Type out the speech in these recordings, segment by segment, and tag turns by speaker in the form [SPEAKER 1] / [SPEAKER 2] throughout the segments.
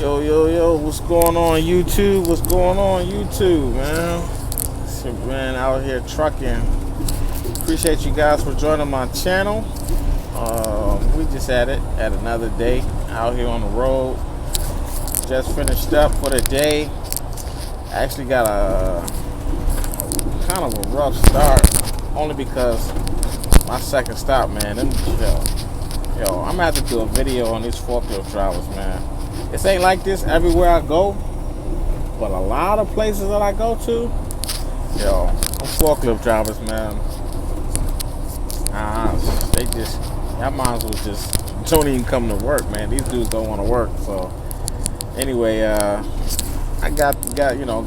[SPEAKER 1] Yo, what's going on YouTube? What's going on YouTube, man? It's your man out here trucking. Appreciate you guys for joining my channel. We just at another day out here on the road. Just finished up for the day. I actually got a kind of a rough start, only because my second stop, man. Yo, I'm gonna have to do a video on these forklift drivers, man. This ain't like this everywhere I go, but a lot of places that I go to, yo, them forklift drivers, man. That might as well just don't even come to work, man. These dudes don't want to work. So anyway, I got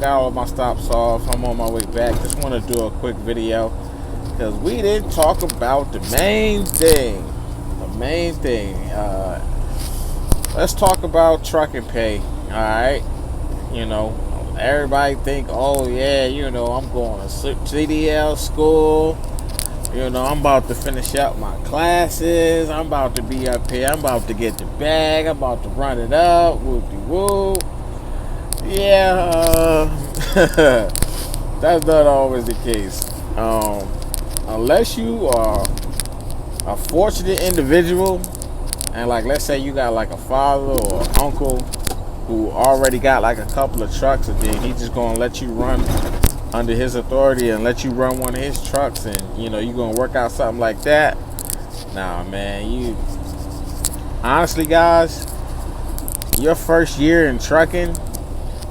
[SPEAKER 1] all my stops off. I'm on my way back. Just want to do a quick video because we didn't talk about the main thing. Let's talk about trucking pay. All right, everybody think, oh yeah, I'm going to CDL school. I'm about to finish up my classes. I'm about to be up here. I'm about to get the bag. I'm about to run it up. Whoop-de-whoop. Yeah, that's not always the case. Unless you are a fortunate individual, and like let's say you got like a father or uncle who already got like a couple of trucks, and then he's just gonna let you run under his authority and let you run one of his trucks, and you're gonna work out something like that. Nah, man, you honestly, guys, your first year in trucking,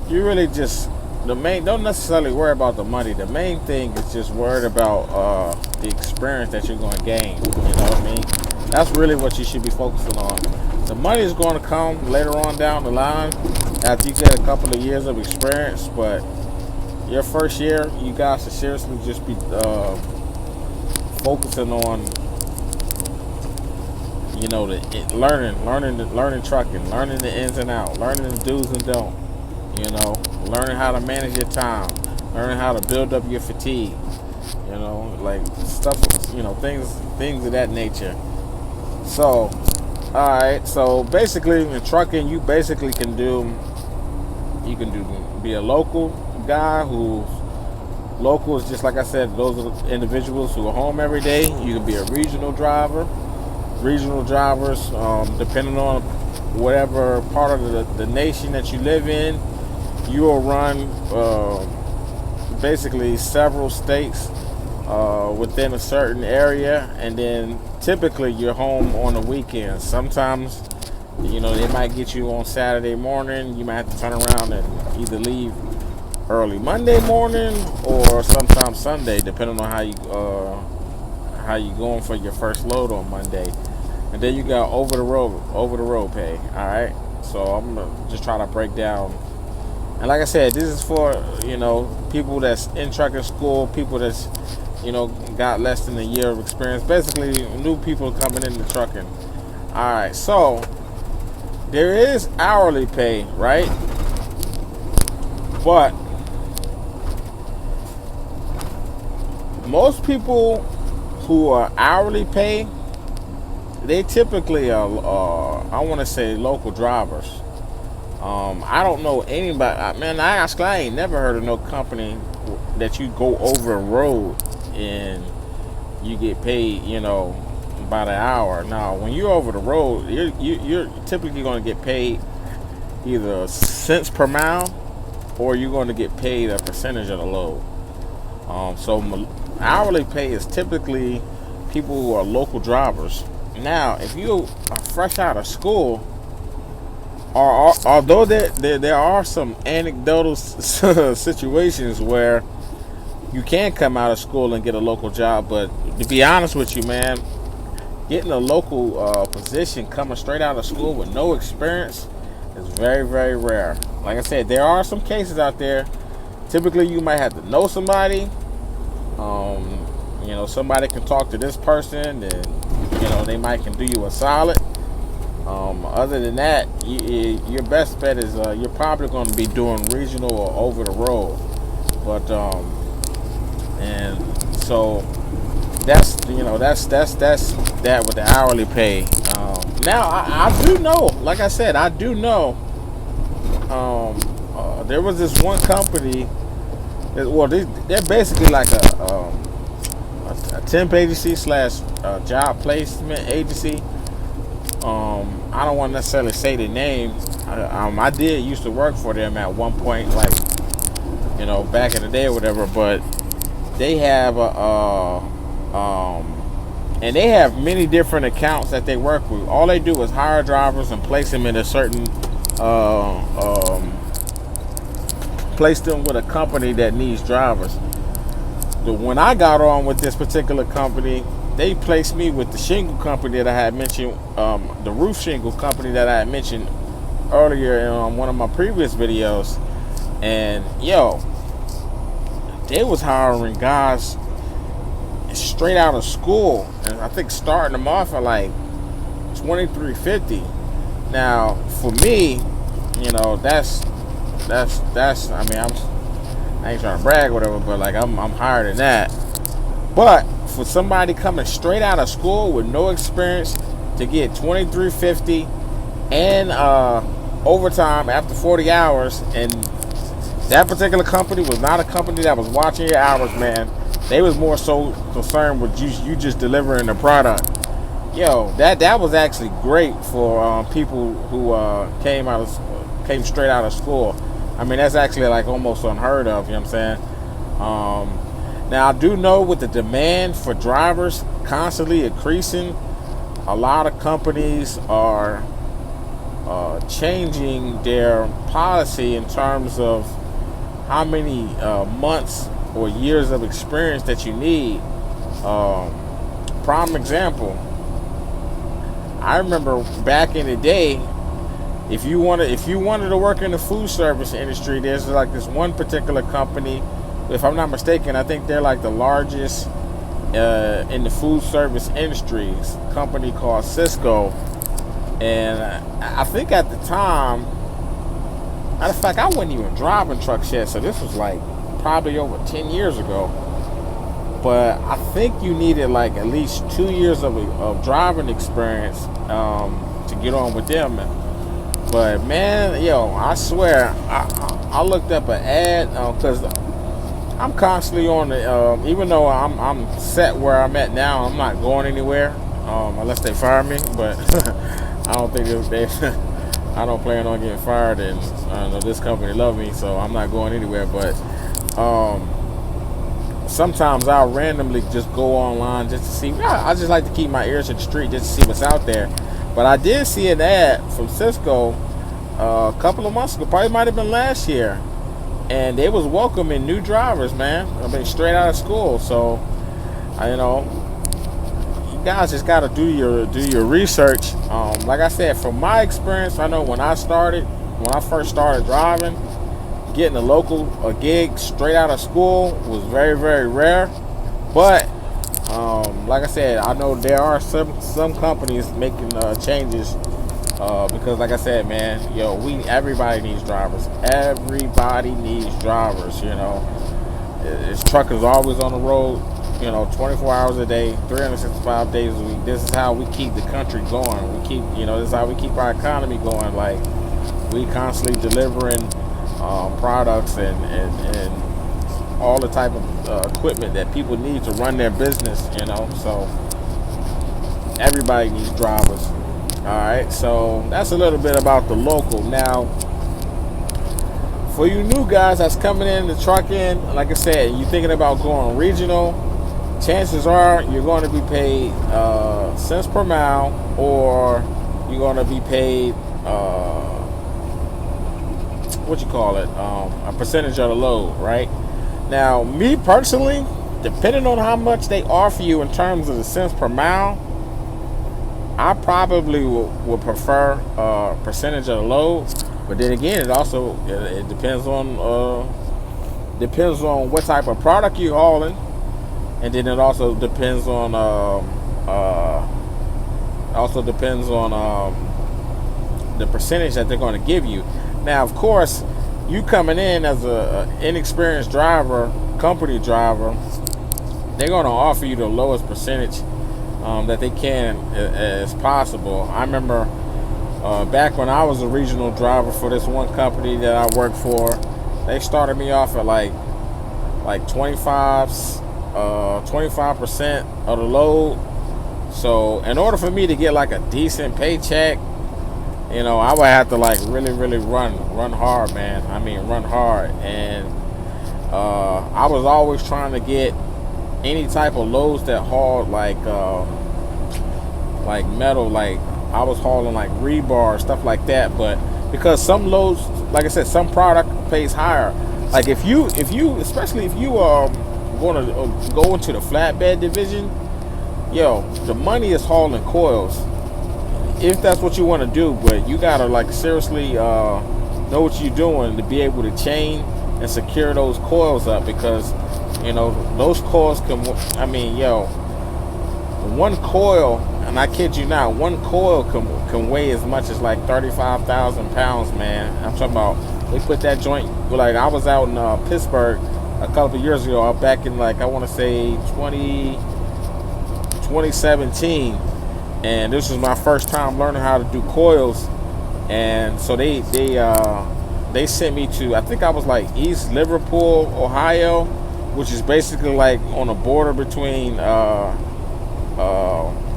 [SPEAKER 1] you really just don't necessarily worry about the money. The main thing is just worried about the experience that you're gonna gain. You know what I mean? That's really what you should be focusing on. The money is going to come later on down the line after you get a couple of years of experience, but your first year, you guys should seriously just be focusing on, learning trucking, learning the ins and outs, learning the do's and don'ts, learning how to manage your time, learning how to build up your fatigue, like stuff, things of that nature. So, alright, so basically in trucking, you basically can be a local guy who's local is just like I said, those are individuals who are home every day. You can be a regional driver. Regional drivers, depending on whatever part of the nation that you live in, you will run basically several states within a certain area, and then typically you're home on the weekends. Sometimes, they might get you on Saturday morning. You might have to turn around and either leave early Monday morning or sometimes Sunday, depending on how you going for your first load on Monday. And then you got over the road pay. All right, so I'm gonna just try to break down. And like I said, this is for people that's in trucking school, people that's got less than a year of experience, basically new people coming into trucking. All right, so there is hourly pay, right? But most people who are hourly pay, they typically are I want to say local drivers. I don't know anybody, man. I ain't never heard of no company that you go over a road and you get paid, by the hour. Now, when you're over the road, you're typically going to get paid either cents per mile, or you're going to get paid a percentage of the load. So hourly pay is typically people who are local drivers. Now, if you are fresh out of school, although there are some anecdotal situations where you can come out of school and get a local job, but to be honest with you, man, getting a local position coming straight out of school with no experience is very, very rare. Like I said, there are some cases out there. Typically, you might have to know somebody. Somebody can talk to this person, and they might can do you a solid. Other than that, your best bet is you're probably going to be doing regional or over the road. But and so that's that with the hourly pay. Now I do know, like I said, I do know There was this one company. Well, they're basically like a temp agency slash job placement agency. I don't want to necessarily say the name. I did used to work for them at one point, like back in the day or whatever. But they have and they have many different accounts that they work with. All they do is hire drivers and place them in a certain place them with a company that needs drivers. When I got on with this particular company, they placed me with the shingle company that I had mentioned, the roof shingle company that I had mentioned earlier in one of my previous videos. And they was hiring guys straight out of school, and I think starting them off at like $23.50. Now, for me, that's. I mean, I ain't trying to brag or whatever, but like I'm higher than that. But for somebody coming straight out of school with no experience to get $23.50 and overtime after 40 hours, and that particular company was not a company that was watching your hours, man. They was more so concerned with you just delivering the product. That was actually great for people who came straight out of school. I mean, that's actually like almost unheard of, you know what I'm saying? Now, I do know with the demand for drivers constantly increasing, a lot of companies are changing their policy in terms of how many months or years of experience that you need. Prime example, I remember back in the day, if you wanted to work in the food service industry, there's like this one particular company. If I'm not mistaken, I think they're like the largest in the food service industry. Company called Cisco, and I think at the time, matter of fact, I wasn't even driving trucks yet, so this was like probably over 10 years ago. But I think you needed like at least 2 years of driving experience to get on with them. But man, I swear, I looked up an ad because I'm constantly on the. Even though I'm set where I'm at now, I'm not going anywhere unless they fire me. But I don't think I don't plan on getting fired, and I know this company love me, so I'm not going anywhere. But sometimes I'll randomly just go online just to see. I just like to keep my ears to the street just to see what's out there. But I did see an ad from Cisco a couple of months ago, probably might have been last year, and they was welcoming new drivers, man. I mean, straight out of school. So, you you guys just got to do your research. Like I said, from my experience, I know when I first started driving, getting a gig straight out of school was very, very rare. But like I said, I know there are some companies making changes because, like I said, man, everybody needs drivers. Everybody needs drivers. This truck is always on the road. 24 hours a day, 365 days a week. This is how we keep the country going. This is how we keep our economy going. Like, we constantly delivering products and all the type of equipment that people need to run their business, so everybody needs drivers. All right, so that's a little bit about the local. Now, for you new guys that's coming in the trucking, like I said, you're thinking about going regional, chances are you're going to be paid cents per mile, or you're going to be paid a percentage of the load, right? Now, me personally, depending on how much they offer you in terms of the cents per mile, I probably would prefer a percentage of the load. But then again, it depends on what type of product you're hauling, and then it also depends on the percentage that they're going to give you. Now, of course, you coming in as a inexperienced driver, company driver, they're going to offer you the lowest percentage that they can as possible. I remember Back when I was a regional driver for this one company that I worked for, they started me off at like 25% of the load. So in order for me to get like a decent paycheck, I would have to like really run hard, man. I mean, run hard. And I was always trying to get any type of loads that hauled like metal, like I was hauling like rebar, stuff like that. But because some loads, like I said, some product pays higher. Like if you, especially if you are going to go into the flatbed division, the money is hauling coils. If that's what you want to do, but you gotta like seriously know what you're doing to be able to chain and secure those coils up, because those coils can. I mean, one coil, and I kid you not, one coil can weigh as much as like 35,000 pounds, man. I'm talking about they put that joint. Like I was out in Pittsburgh a couple of years ago, back in like I want to say 2017. And this was my first time learning how to do coils, and so they sent me to, I think I was like East Liverpool, Ohio, which is basically like on the border between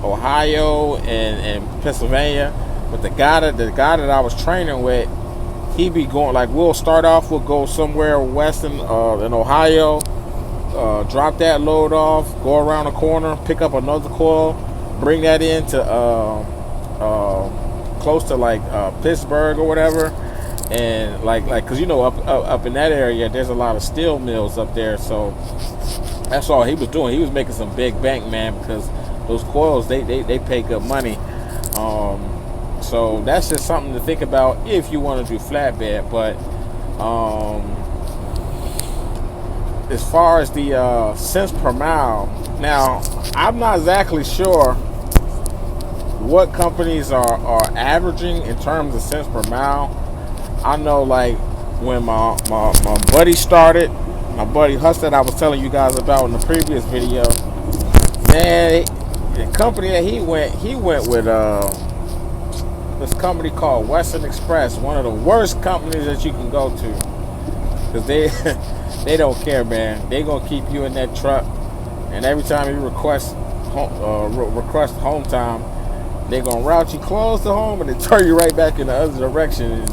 [SPEAKER 1] Ohio and Pennsylvania. But the guy that I was training with, he be going like, we'll go somewhere west in Ohio, drop that load off, go around the corner, pick up another coil, bring that into close to like Pittsburgh or whatever, and like because up in that area there's a lot of steel mills up there. So that's all he was doing. He was making some big bank, man, because those coils they pay good money. So that's just something to think about if you want to do flatbed. But as far as the cents per mile, now I'm not exactly sure what companies are averaging in terms of cents per mile. I know like when my buddy started, my buddy Hus that I was telling you guys about in the previous video, man, the company that he went with this company called Western Express, one of the worst companies that you can go to, because they don't care, man. They gonna keep you in that truck, and every time you request home time, they gonna route you close to home and then turn you right back in the other direction, and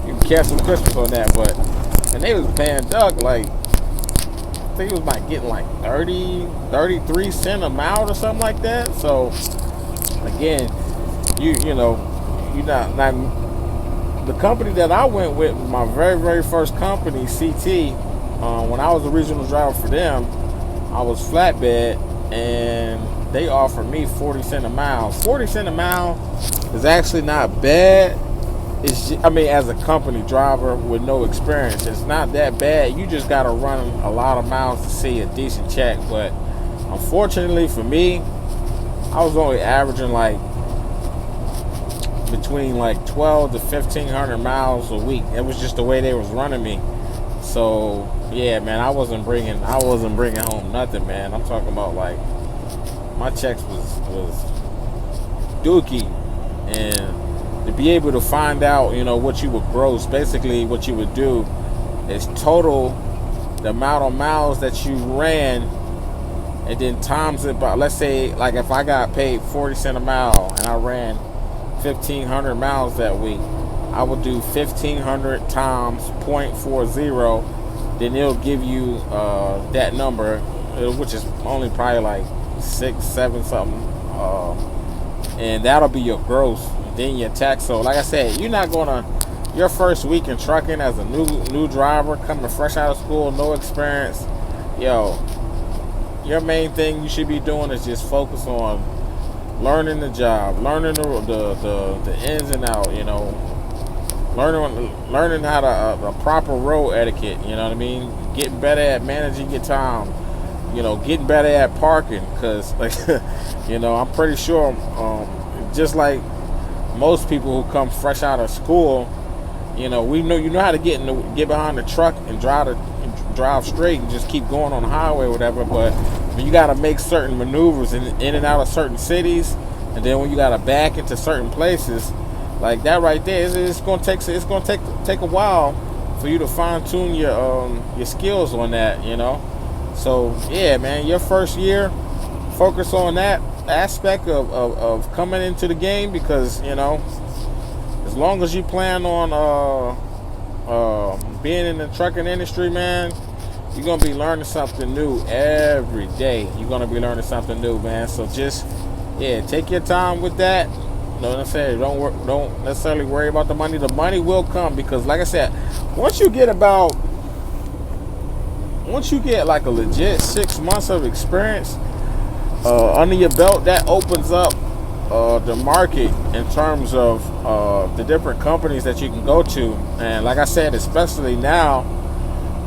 [SPEAKER 1] you can cancel Christmas on that. And they was paying Doug like, I think it was like getting like 33 cents a mile or something like that. So again, you're not the company that I went with, my very first company, CT. When I was a regional driver for them, I was flatbed, and they offered me 40 cents a mile. 40 cents a mile is actually not bad. As a company driver with no experience, it's not that bad. You just got to run a lot of miles to see a decent check. But unfortunately for me, I was only averaging like between like 12 to 1,500 miles a week. It was just the way they was running me. So yeah, man, I wasn't bringing home nothing, man. I'm talking about like my checks was dookie, and to be able to find out, what you would gross, basically what you would do is total the amount of miles that you ran, and then times it by, let's say, like if I got paid 40 cents a mile and I ran 1,500 miles that week, I would do 1,500 times 0.40, then it'll give you that number, which is only probably like 6, 7 something, and that'll be your gross. Then your tax. So like I said, you're not gonna, your first week in trucking as a new driver coming fresh out of school, no experience, your main thing you should be doing is just focus on learning the job, learning the ins and out, learning how to the proper road etiquette, you know what I mean, getting better at managing your time, getting better at parking, because like I'm pretty sure just like most people who come fresh out of school, we know how to get behind the truck and drive straight and just keep going on the highway or whatever. But when you got to make certain maneuvers in and out of certain cities, and then when you got to back into certain places, Like that right there, it's gonna take a while for you to fine tune your skills on that, you know. So yeah, man, your first year, focus on that aspect of coming into the game, because you know, as long as you plan on being in the trucking industry, man, you're gonna be learning something new every day. You're gonna be learning something new, man. So just take your time with that. You know what I'm saying? Don't necessarily worry about the money. The money will come, because, like I said, once you get like a legit 6 months of experience under your belt, that opens up the market in terms of the different companies that you can go to. And like I said, especially now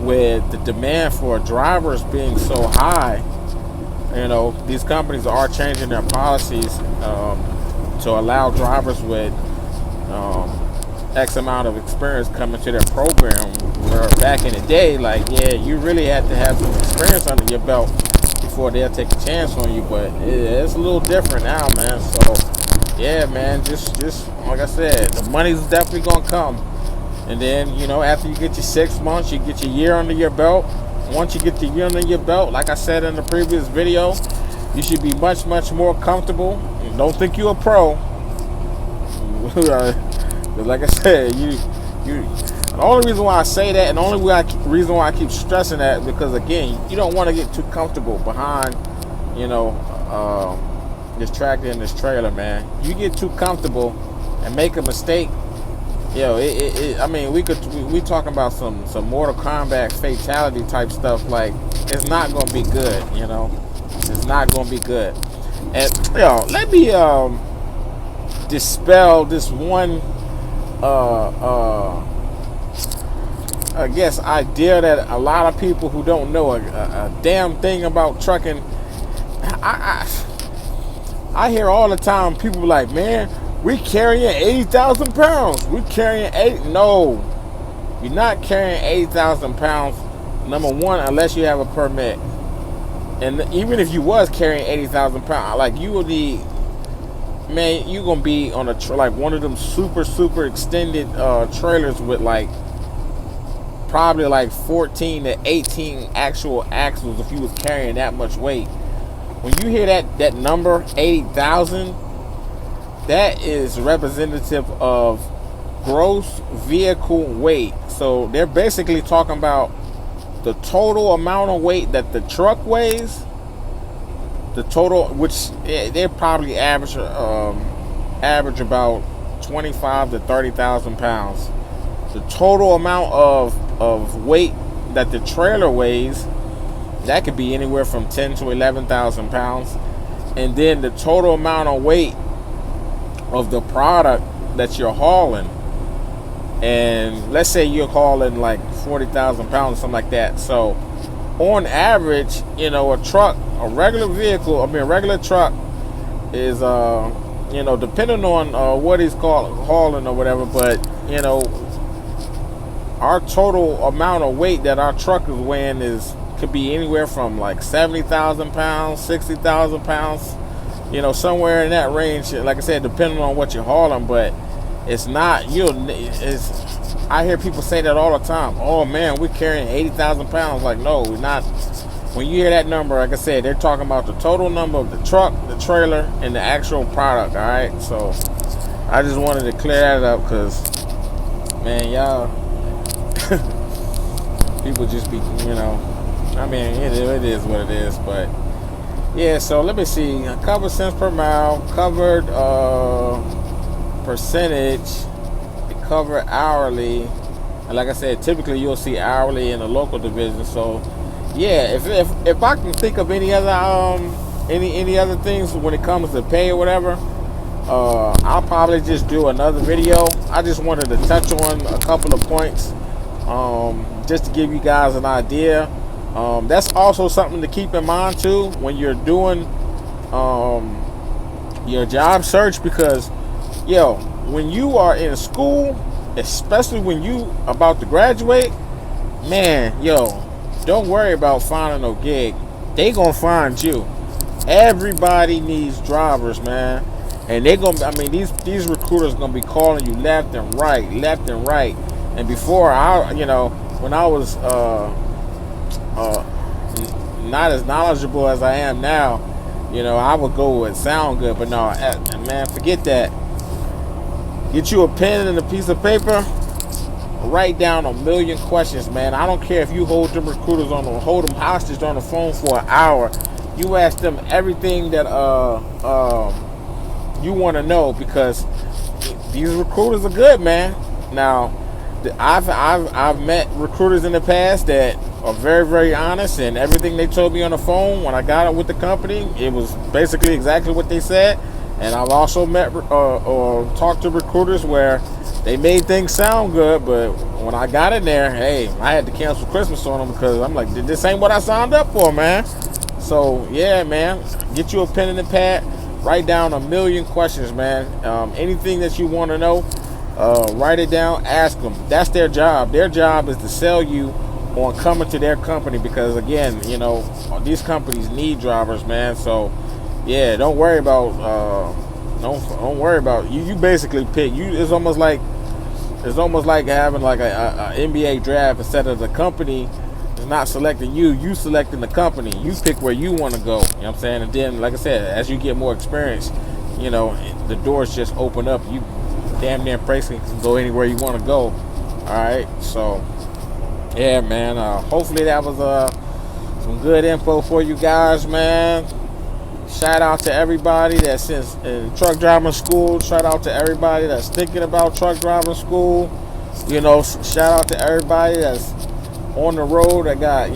[SPEAKER 1] with the demand for drivers being so high, you know, these companies are changing their policies to allow drivers with X amount of experience coming to their program. Where back in the day, like, you really had to have some experience under your belt before they'll take a chance on you. But it's a little different now, man. So yeah, man, just like I said, the money's definitely gonna come. And then, you know, after you get your 6 months, you get your year under your belt. Once you get the year under your belt, like I said in the previous video, you should be much more comfortable. Don't think you're a pro. Like I said, the only reason why I say that, and the only reason why I keep stressing that, because again, you don't want to get too comfortable behind, you know, this tractor and this trailer, man. You get too comfortable and make a mistake, yo. I mean, we talking about some Mortal Kombat fatality type stuff. Like, it's not gonna be good, you know. It's not gonna be good. And yo, let me dispel this one I guess idea that a lot of people who don't know a damn thing about trucking. I hear all the time people like, man, we carrying 80,000 pounds. We carrying No, you're not carrying 80,000 pounds. Number one, unless you have a permit. And even if you was carrying 80,000 pounds, like, you would be, man, you gonna be on like one of them super extended trailers with like probably like 14 to 18 actual axles if you was carrying that much weight. When you hear that number 80,000, that is representative of gross vehicle weight. So they're basically talking about the total amount of weight that the truck weighs, the total, which they probably average about 25 to 30,000 pounds. The total amount of weight that the trailer weighs, that could be anywhere from 10 to 11,000 pounds. And then the total amount of weight of the product that you're hauling. And let's say you're hauling like 40,000 pounds or something like that. So on average, you know, a regular truck is, you know, depending on what he's hauling or whatever, but, you know, our total amount of weight that our truck is weighing could be anywhere from like 70,000 pounds, 60,000 pounds, you know, somewhere in that range. Like I said, depending on what you're hauling, but it's not, I hear people say that all the time. Oh man, we're carrying 80,000 pounds. Like, no, we're not. When you hear that number, like I said, they're talking about the total number of the truck, the trailer, and the actual product. All right, so I just wanted to clear that up, because, man, y'all, people just be, you know, I mean, it is what it is. But yeah, so let me see. Covered cents per mile, covered percentage, cover hourly, and like I said, typically you'll see hourly in the local division. So yeah, if I can think of any other things when it comes to pay or whatever, I'll probably just do another video. I just wanted to touch on a couple of points, just to give you guys an idea. That's also something to keep in mind too when you're doing your job search, because when you are in school, especially when you about to graduate, man, don't worry about finding no gig. They gonna find you. Everybody needs drivers, man. and they're gonna. I mean, these recruiters gonna be calling you left and right, left and right. And before when I was not as knowledgeable as I am now, I would go with sound good. But no, man, forget that. Get you a pen and a piece of paper. Write down a million questions, man. I don't care if you hold them hostage on the phone for an hour. You ask them everything that you want to know, because these recruiters are good, man. Now, I've met recruiters in the past that are very, very honest, and everything they told me on the phone when I got it with the company, it was basically exactly what they said. And I've also met or talked to recruiters where they made things sound good, but when I got in there, hey, I had to cancel Christmas on them, because I'm like, this ain't what I signed up for, man. So yeah, man, get you a pen and a pad, write down a million questions, man. Anything that you want to know, write it down, ask them. That's their job. Their job is to sell you on coming to their company, because again, these companies need drivers, man. So yeah, don't worry about don't worry about you basically pick. It's almost like having like a NBA draft. Instead of the company is not selecting you selecting the company. You pick where you want to go. You know what I'm saying? And then, like I said, as you get more experience, the doors just open up. You damn near basically can go anywhere you want to go. Alright, so yeah, man, hopefully that was some good info for you guys, man. Shout out to everybody that's in truck driving school. Shout out to everybody that's thinking about truck driving school. Shout out to everybody that's on the road that got,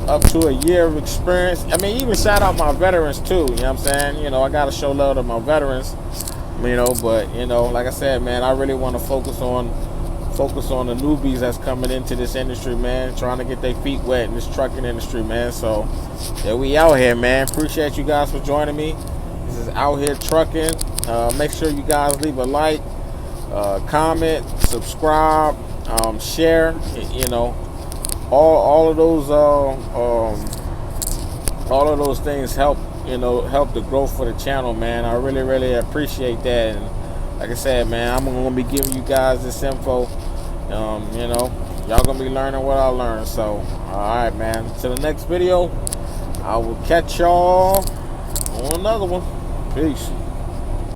[SPEAKER 1] up to a year of experience. I mean, even shout out my veterans too. You know what I'm saying? I got to show love to my veterans. But like I said, man, I really want to focus on the newbies that's coming into this industry, man, trying to get their feet wet in this trucking industry, man. So yeah, we out here, man. Appreciate you guys for joining me. This is Out Here Trucking. Make sure you guys leave a like, comment, subscribe, share. All of those things help the growth for the channel, man. I really, really appreciate that. And like I said, man, I'm gonna be giving you guys this info. Y'all gonna be learning what I learned. So alright, man, till the next video, I will catch y'all on another one. Peace.